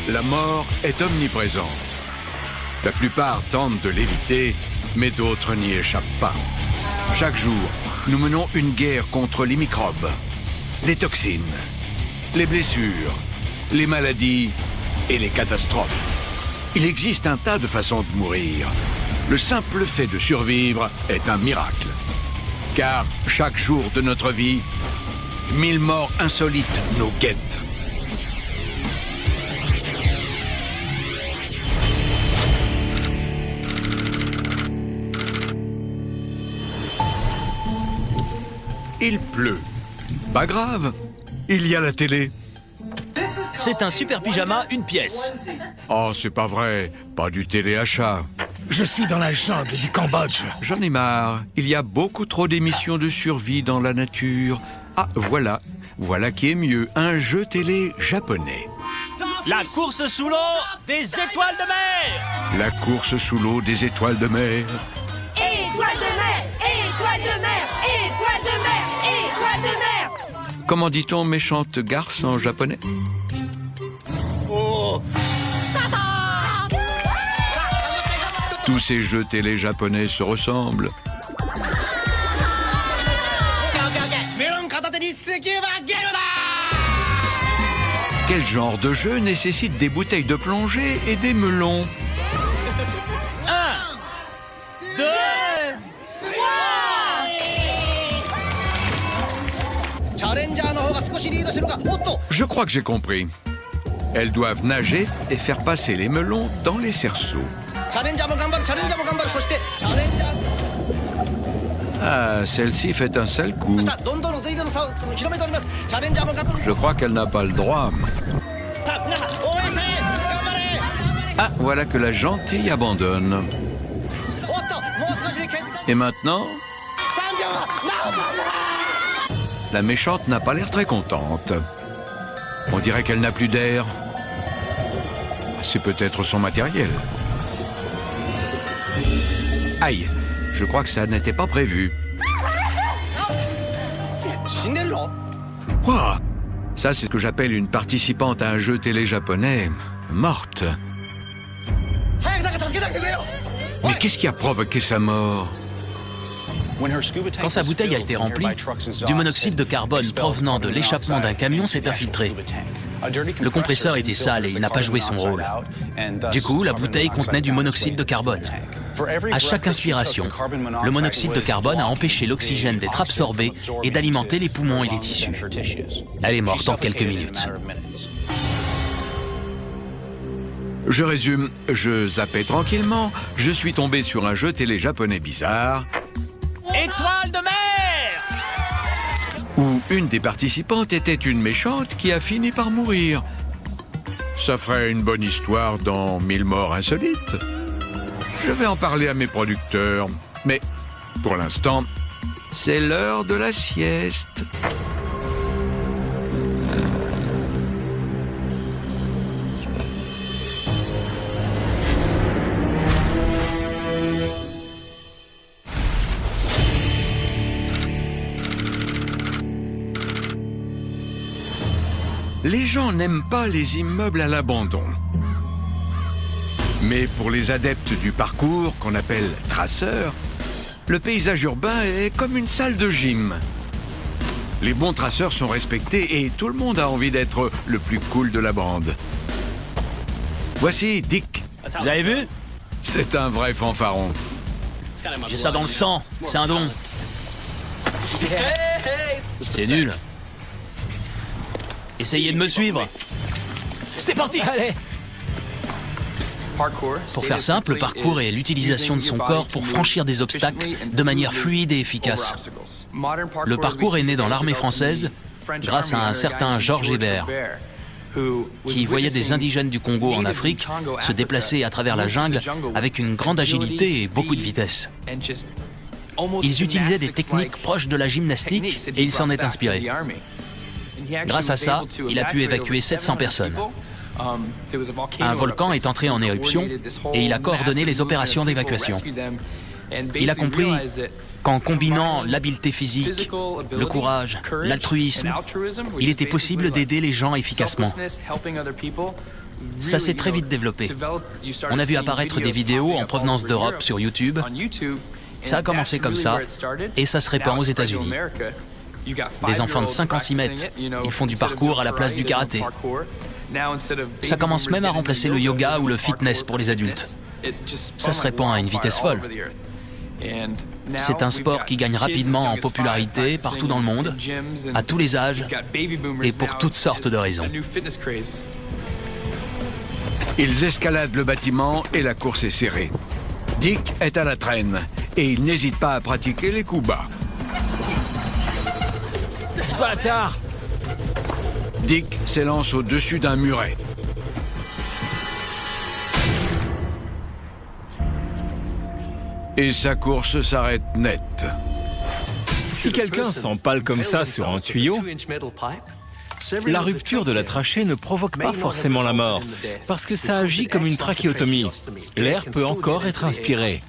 la mort est omniprésente. La plupart tentent de l'éviter, mais d'autres n'y échappent pas. Chaque jour, nous menons une guerre contre les microbes, les toxines, les blessures, les maladies et les catastrophes. Il existe un tas de façons de mourir. Le simple fait de survivre est un miracle. Car chaque jour de notre vie, 1000 morts insolites nous guettent. Il pleut. Pas grave, il y a la télé. C'est un super pyjama, une pièce. Oh, c'est pas vrai, pas du téléachat. Je suis dans la jungle du Cambodge. J'en ai marre, il y a beaucoup trop d'émissions de survie dans la nature. Ah, voilà qui est mieux, un jeu télé japonais. La course sous l'eau des étoiles de mer. La course sous l'eau des étoiles de mer. Étoile de mer, étoile de mer, étoile de mer, étoile de mer. Comment dit-on méchante garce en japonais? Oh. Tous ces jeux télé japonais se ressemblent. Quel genre de jeu nécessite des bouteilles de plongée et des melons? 1, 2, 3. Je crois que j'ai compris. Elles doivent nager et faire passer les melons dans les cerceaux. Ah, celle-ci fait un sale coup. Je crois qu'elle n'a pas le droit. Ah, voilà que la gentille abandonne. Et maintenant? La méchante n'a pas l'air très contente. On dirait qu'elle n'a plus d'air. C'est peut-être son matériel. Aïe, je crois que ça n'était pas prévu. Ouah, ça, c'est ce que j'appelle une participante à un jeu télé japonais morte. Mais qu'est-ce qui a provoqué sa mort? Quand sa bouteille a été remplie, du monoxyde de carbone provenant de l'échappement d'un camion s'est infiltré. Le compresseur était sale et il n'a pas joué son rôle. Du coup, la bouteille contenait du monoxyde de carbone. À chaque inspiration, le monoxyde de carbone a empêché l'oxygène d'être absorbé et d'alimenter les poumons et les tissus. Elle est morte en quelques minutes. Je résume, je zappais tranquillement, je suis tombé sur un jeu télé japonais bizarre. Étoile de mer! Où une des participantes était une méchante qui a fini par mourir. Ça ferait une bonne histoire dans 1000 morts insolites. Je vais en parler à mes producteurs. Mais pour l'instant, c'est l'heure de la sieste. Les gens n'aiment pas les immeubles à l'abandon. Mais pour les adeptes du parcours, qu'on appelle traceurs, le paysage urbain est comme une salle de gym. Les bons traceurs sont respectés et tout le monde a envie d'être le plus cool de la bande. Voici Dick. Vous avez vu? C'est un vrai fanfaron. J'ai ça dans le sang, c'est un don. C'est nul. Essayez de me suivre. C'est parti! Allez! Pour faire simple, le parcours est l'utilisation de son corps pour franchir des obstacles de manière fluide et efficace. Le parcours est né dans l'armée française grâce à un certain Georges Hébert, qui voyait des indigènes du Congo en Afrique se déplacer à travers la jungle avec une grande agilité et beaucoup de vitesse. Ils utilisaient des techniques proches de la gymnastique et il s'en est inspiré. Grâce à ça, il a pu évacuer 700 personnes. Un volcan est entré en éruption et il a coordonné les opérations d'évacuation. Il a compris qu'en combinant l'habileté physique, le courage, l'altruisme, il était possible d'aider les gens efficacement. Ça s'est très vite développé. On a vu apparaître des vidéos en provenance d'Europe sur YouTube. Ça a commencé comme ça, et ça se répand aux États-Unis. Des enfants de 5 ans s'y mettent. Ils font du parcours à la place du karaté. Ça commence même à remplacer le yoga ou le fitness pour les adultes. Ça se répand à une vitesse folle. C'est un sport qui gagne rapidement en popularité partout dans le monde, à tous les âges et pour toutes sortes de raisons. Ils escaladent le bâtiment et la course est serrée. Dick est à la traîne et il n'hésite pas à pratiquer les coups bas. Bâtard! Dick s'élance au-dessus d'un muret. Et sa course s'arrête net. Si quelqu'un s'empale comme ça sur un tuyau, la rupture de la trachée ne provoque pas forcément la mort, parce que ça agit comme une trachéotomie. L'air peut encore être inspiré.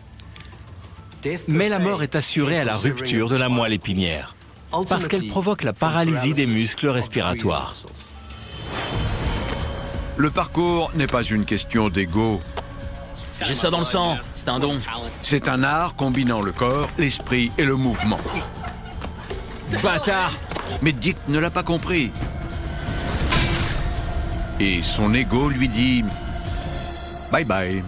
Mais la mort est assurée à la rupture de la moelle épinière, parce qu'elle provoque la paralysie des muscles respiratoires. Le parcours n'est pas une question d'ego. J'ai ça dans le sang, c'est un don. C'est un art combinant le corps, l'esprit et le mouvement. Bâtard! Mais Dick ne l'a pas compris. Et son ego lui dit « Bye bye ».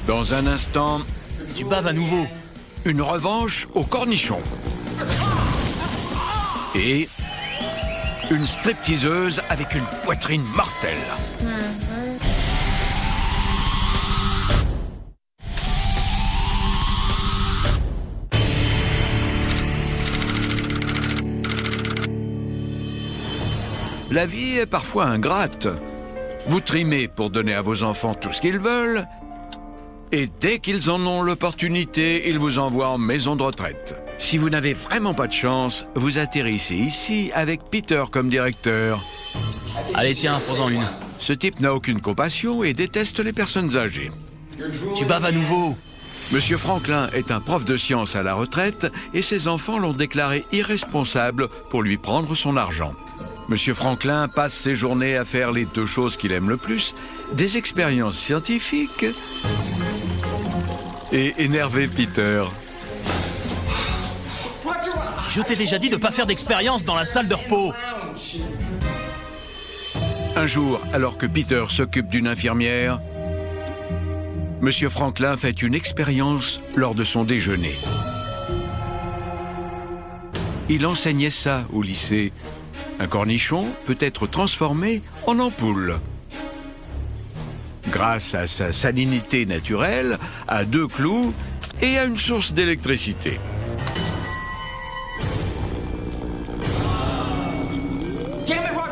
Dans un instant, Tu baves à nouveau. une revanche au cornichon. Et une stripteaseuse avec une poitrine mortelle. La vie est parfois ingrate. Vous trimez pour donner à vos enfants tout ce qu'ils veulent, et dès qu'ils en ont l'opportunité, ils vous envoient en maison de retraite. Si vous n'avez vraiment pas de chance, vous atterrissez ici avec Peter comme directeur. Allez tiens, prends-en une. Ce type n'a aucune compassion et déteste les personnes âgées. Tu baves à nouveau. Monsieur Franklin est un prof de sciences à la retraite et ses enfants l'ont déclaré irresponsable pour lui prendre son argent. Monsieur Franklin passe ses journées à faire les deux choses qu'il aime le plus, des expériences scientifiques et énerver Peter. Je t'ai déjà dit de pas faire d'expérience dans la salle de repos. Un jour, alors que Peter s'occupe d'une infirmière, Monsieur Franklin fait une expérience lors de son déjeuner. Il enseignait ça au lycée. Un cornichon peut être transformé en ampoule. Grâce à sa salinité naturelle, à 2 clous et à une source d'électricité.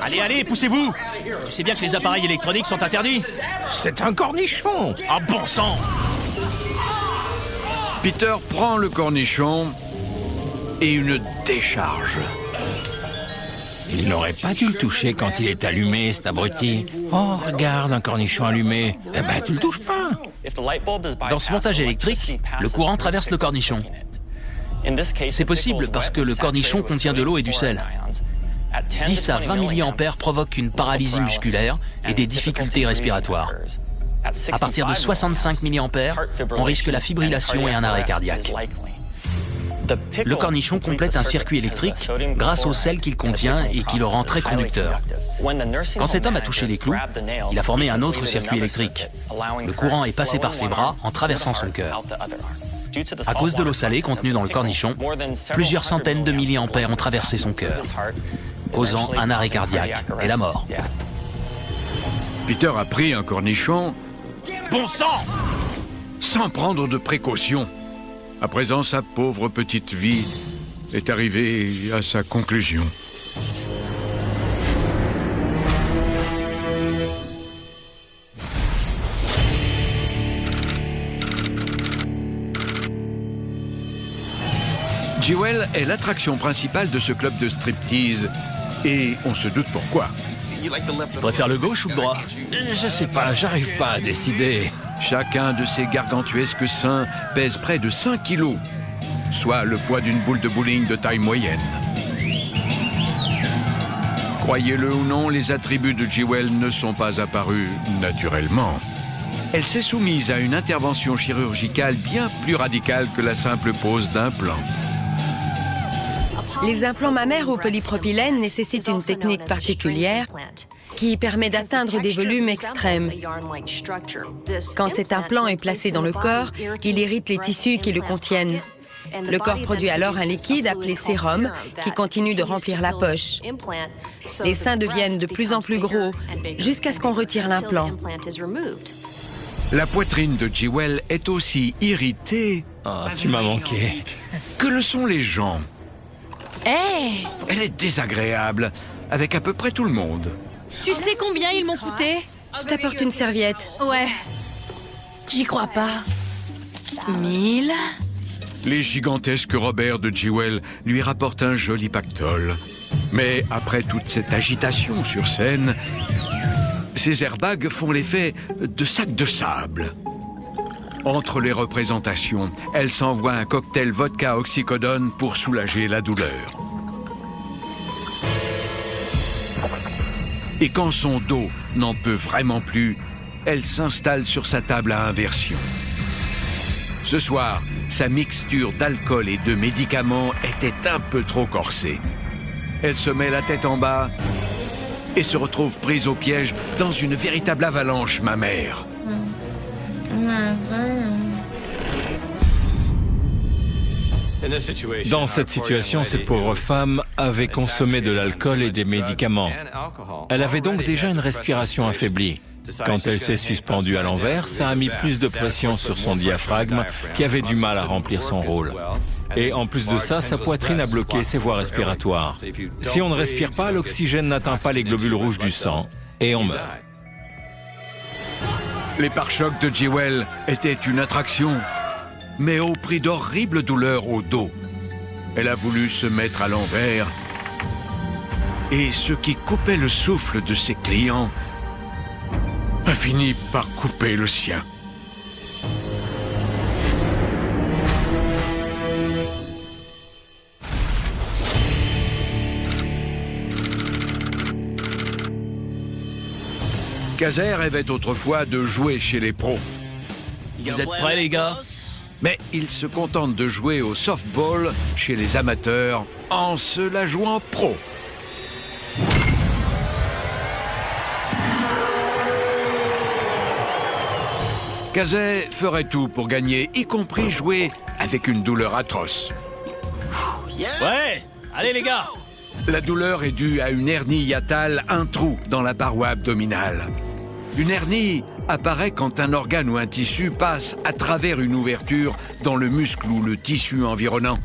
Allez, allez, poussez-vous. Tu sais bien que les appareils électroniques sont interdits. C'est un cornichon! Ah bon sang. Peter prend le cornichon et une décharge. Il n'aurait pas dû le toucher quand il est allumé, cet abruti. Oh, regarde, un cornichon allumé. Eh ben, tu le touches pas. Dans ce montage électrique, le courant traverse le cornichon. C'est possible parce que le cornichon contient de l'eau et du sel. 10 à 20 milliampères provoquent une paralysie musculaire et des difficultés respiratoires. À partir de 65 milliampères, on risque la fibrillation et un arrêt cardiaque. Le cornichon complète un circuit électrique grâce au sel qu'il contient et qui le rend très conducteur. Quand cet homme a touché les clous, il a formé un autre circuit électrique. Le courant est passé par ses bras en traversant son cœur. À cause de l'eau salée contenue dans le cornichon, plusieurs centaines de milliampères ont traversé son cœur, causant un arrêt cardiaque et la mort. Peter a pris un cornichon Bon sang! sans prendre de précautions. À présent, sa pauvre petite vie est arrivée à sa conclusion. Jewel est l'attraction principale de ce club de striptease. Et on se doute pourquoi. Tu préfères le gauche ou le droit? Je sais pas, j'arrive pas à décider. Chacun de ces gargantuesques seins pèse près de 5 kilos, soit le poids d'une boule de bowling de taille moyenne. Croyez-le ou non, les attributs de Jewel ne sont pas apparus naturellement. Elle s'est soumise à une intervention chirurgicale bien plus radicale que la simple pose d'implants. Les implants mammaires au polypropylène nécessitent une technique particulière qui permet d'atteindre des volumes extrêmes. Quand cet implant est placé dans le corps, il irrite les tissus qui le contiennent. Le corps produit alors un liquide appelé sérum qui continue de remplir la poche. Les seins deviennent de plus en plus gros jusqu'à ce qu'on retire l'implant. La poitrine de Jewel est aussi irritée Tu m'as manqué. que le sont les gens. Hé, Elle est désagréable avec à peu près tout le monde. tu sais combien ils m'ont coûté? Je t'apporte une serviette. Ouais. J'y crois pas. 1000? Les gigantesques Robert de Jewel lui rapportent un joli pactole. Mais après toute cette agitation sur scène, ces airbags font l'effet de sacs de sable. Entre les représentations, elle s'envoie un cocktail vodka oxycodone pour soulager la douleur. Et quand son dos n'en peut vraiment plus, elle s'installe sur sa table à inversion. Ce soir, sa mixture d'alcool et de médicaments était un peu trop corsée. Elle se met la tête en bas et se retrouve prise au piège dans une véritable avalanche mammaire. Dans cette situation, cette pauvre femme avait consommé de l'alcool et des médicaments. Elle avait donc déjà une respiration affaiblie. Quand elle s'est suspendue à l'envers, ça a mis plus de pression sur son diaphragme qui avait du mal à remplir son rôle. Et en plus de ça, sa poitrine a bloqué ses voies respiratoires. Si on ne respire pas, l'oxygène n'atteint pas les globules rouges du sang et on meurt. Les pare-chocs de Jewel étaient une attraction, mais au prix d'horribles douleurs au dos. Elle a voulu se mettre à l'envers et ce qui coupait le souffle de ses clients a fini par couper le sien. Kazer rêvait autrefois de jouer chez les pros. Vous êtes prêts, les gars? Mais il se contente de jouer au softball chez les amateurs en se la jouant pro. Kazay ferait tout pour gagner, y compris jouer avec une douleur atroce. Ouais! Allez, les gars! La douleur est due à une hernie hiatale, un trou dans la paroi abdominale. Une hernie apparaît quand un organe ou un tissu passe à travers une ouverture dans le muscle ou le tissu environnant.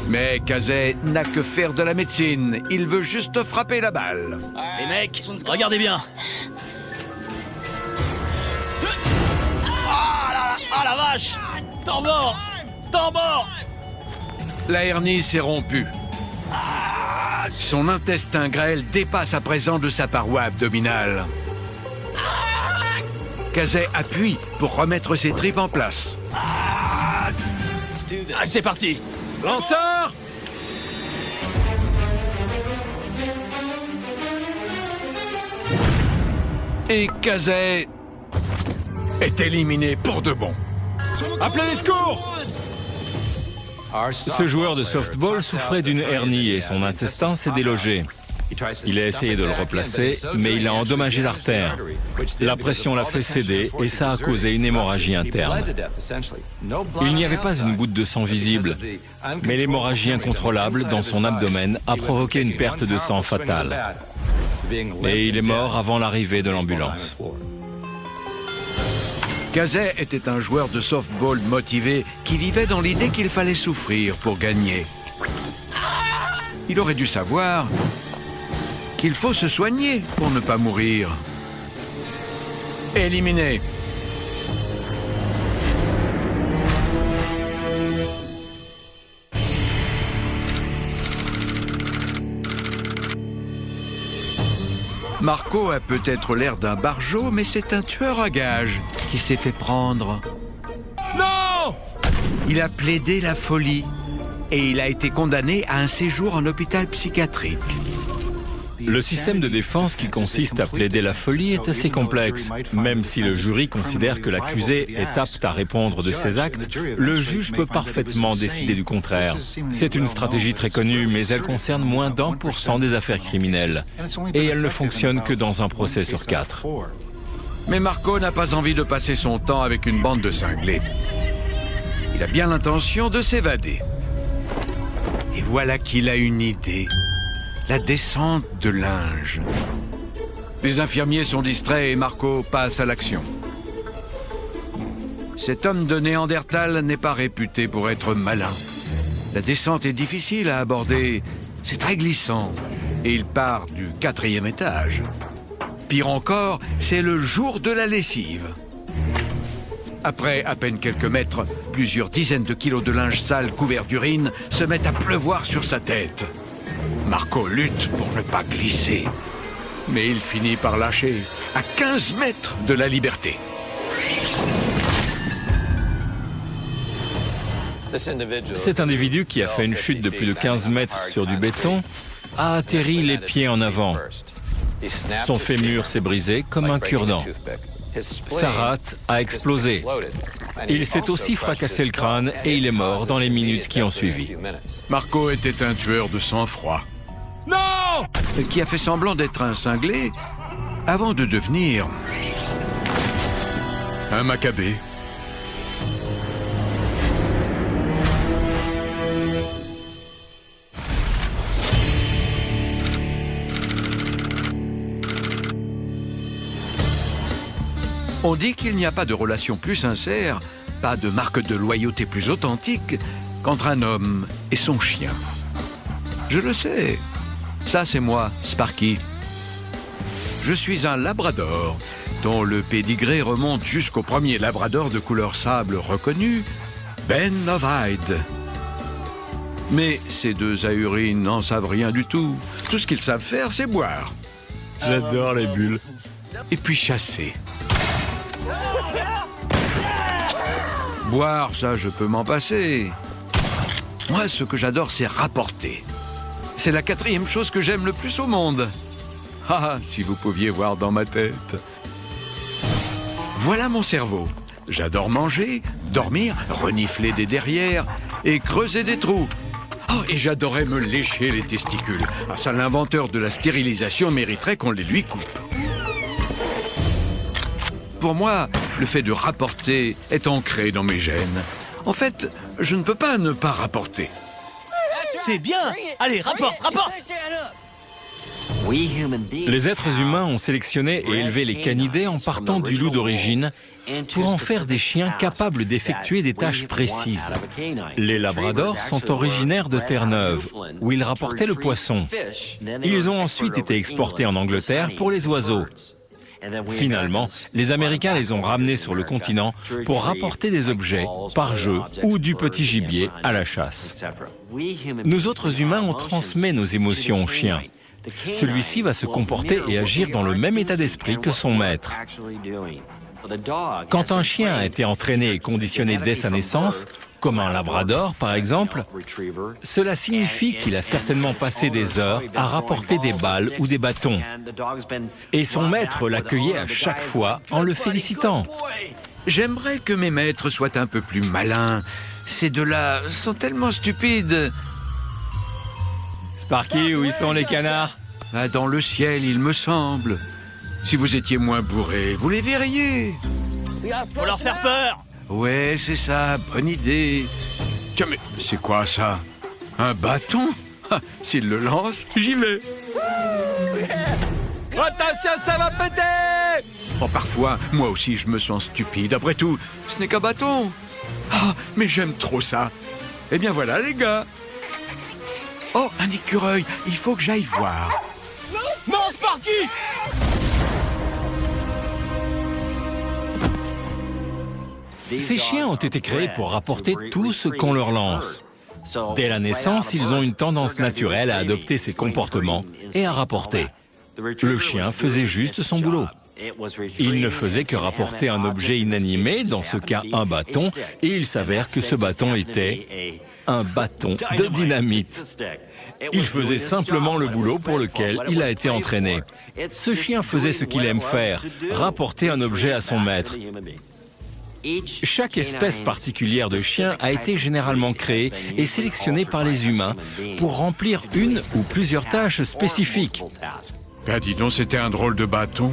Mais Kazay n'a que faire de la médecine. Il veut juste frapper la balle. Les mecs, regardez bien! Ah la vache! Temps mort! Temps mort! La hernie s'est rompue. Son intestin grêle dépasse à présent de sa paroi abdominale. Kazay appuie pour remettre ses tripes en place. C'est parti! Lanceur! Et Kazay est éliminé pour de bon. Appelez les secours! Ce joueur de softball souffrait d'une hernie et son intestin s'est délogé. Il a essayé de le replacer, mais il a endommagé l'artère. La pression l'a fait céder et ça a causé une hémorragie interne. Il n'y avait pas une goutte de sang visible, mais l'hémorragie incontrôlable dans son abdomen a provoqué une perte de sang fatale. Et il est mort avant l'arrivée de l'ambulance. Kazay était un joueur de softball motivé qui vivait dans l'idée qu'il fallait souffrir pour gagner. Il aurait dû savoir qu'il faut se soigner pour ne pas mourir. Éliminé. Marco a peut-être l'air d'un barjot, mais c'est un tueur à gages qui s'est fait prendre. Non! Il a plaidé la folie et il a été condamné à un séjour en hôpital psychiatrique. Le système de défense qui consiste à plaider la folie est assez complexe. Même si le jury considère que l'accusé est apte à répondre de ses actes, le juge peut parfaitement décider du contraire. C'est une stratégie très connue, mais elle concerne moins d'1% des affaires criminelles. Et elle ne fonctionne que dans un procès sur 4. Mais Marco n'a pas envie de passer son temps avec une bande de cinglés. Il a bien l'intention de s'évader. Et voilà qu'il a une idée. La descente de linge. Les infirmiers sont distraits et Marco passe à l'action. Cet homme de Néandertal n'est pas réputé pour être malin. La descente est difficile à aborder, c'est très glissant. Et il part du 4e étage. Pire encore, c'est le jour de la lessive. Après à peine quelques mètres, plusieurs dizaines de kilos de linge sale couvert d'urine se mettent à pleuvoir sur sa tête. Marco lutte pour ne pas glisser. Mais il finit par lâcher, à 15 mètres de la liberté. Cet individu qui a fait une chute de plus de 15 mètres sur du béton a atterri les pieds en avant. Son fémur s'est brisé comme un cure-dent. Sa rate a explosé. Il s'est aussi fracassé le crâne et il est mort dans les minutes qui ont suivi. Marco était un tueur de sang-froid. Non! Qui a fait semblant d'être un cinglé avant de devenir un Maccabée. On dit qu'il n'y a pas de relation plus sincère, pas de marque de loyauté plus authentique qu'entre un homme et son chien. Je le sais, ça c'est moi, Sparky. Je suis un labrador, dont le pédigré remonte jusqu'au premier labrador de couleur sable reconnu, Ben of Hyde. Mais ces deux ahuris n'en savent rien du tout. Tout ce qu'ils savent faire, c'est boire. J'adore les bulles. Et puis chasser. Boire, ça, je peux m'en passer. Moi, ce que j'adore, c'est rapporter. C'est la 4e chose que j'aime le plus au monde. Ah, si vous pouviez voir dans ma tête. Voilà mon cerveau. J'adore manger, dormir, renifler des derrières et creuser des trous. Oh, et j'adorais me lécher les testicules. Ah, ça, l'inventeur de la stérilisation mériterait qu'on les lui coupe. Pour moi, le fait de rapporter est ancré dans mes gènes. En fait, je ne peux pas ne pas rapporter. C'est bien! Allez, rapporte! Les êtres humains ont sélectionné et élevé les canidés en partant du loup d'origine pour en faire des chiens capables d'effectuer des tâches précises. Les labradors sont originaires de Terre-Neuve, où ils rapportaient le poisson. Ils ont ensuite été exportés en Angleterre pour les oiseaux. Finalement, les Américains les ont ramenés sur le continent pour rapporter des objets, par jeu ou du petit gibier à la chasse. Nous autres humains, on transmet nos émotions au chien. Celui-ci va se comporter et agir dans le même état d'esprit que son maître. Quand un chien a été entraîné et conditionné dès sa naissance, comme un labrador par exemple, cela signifie qu'il a certainement passé des heures à rapporter des balles ou des bâtons. Et son maître l'accueillait à chaque fois en le félicitant. J'aimerais que mes maîtres soient un peu plus malins. Ces deux-là sont tellement stupides. Sparky, où y sont les canards? Ah, dans le ciel, il me semble. Si vous étiez moins bourré, vous les verriez. Faut leur faire peur! Ouais, c'est ça, bonne idée. Tiens, mais c'est quoi ça? Un bâton? Ah, s'il le lance, j'y vais. Attention, ça va péter! Oh, parfois, moi aussi, je me sens stupide. Après tout, ce n'est qu'un bâton. Ah, mais j'aime trop ça. Eh bien voilà, les gars. Oh, un écureuil, il faut que j'aille voir. Non, Sparky! Ces chiens ont été créés pour rapporter tout ce qu'on leur lance. Dès la naissance, ils ont une tendance naturelle à adopter ces comportements et à rapporter. Le chien faisait juste son boulot. Il ne faisait que rapporter un objet inanimé, dans ce cas un bâton, et il s'avère que ce bâton était un bâton de dynamite. Il faisait simplement le boulot pour lequel il a été entraîné. Ce chien faisait ce qu'il aime faire, rapporter un objet à son maître. Chaque espèce particulière de chien a été généralement créée et sélectionnée par les humains pour remplir une ou plusieurs tâches spécifiques. Ben dis donc, c'était un drôle de bâton.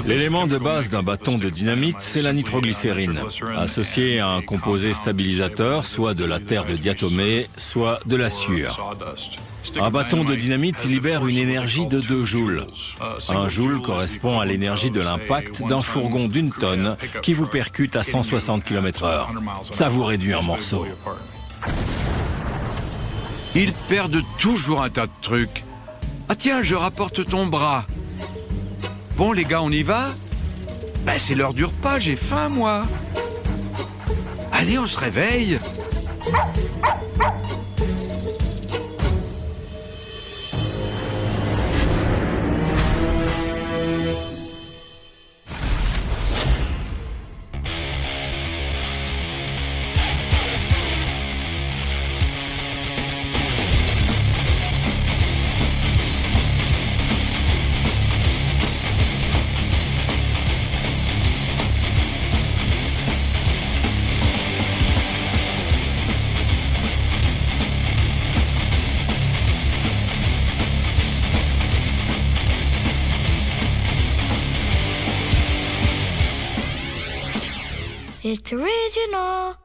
L'élément de base d'un bâton de dynamite, c'est la nitroglycérine, associée à un composé stabilisateur, soit de la terre de diatomée, soit de la sueur. Un bâton de dynamite libère une énergie de 2 joules. 1 joule correspond à l'énergie de l'impact d'un fourgon d'1 tonne qui vous percute à 160 km/h. Ça vous réduit en morceaux. Ils perdent toujours un tas de trucs. Ah tiens, je rapporte ton bras. Bon les gars, on y va? Ben c'est l'heure du repas, j'ai faim moi. Allez, on se réveille. It's original.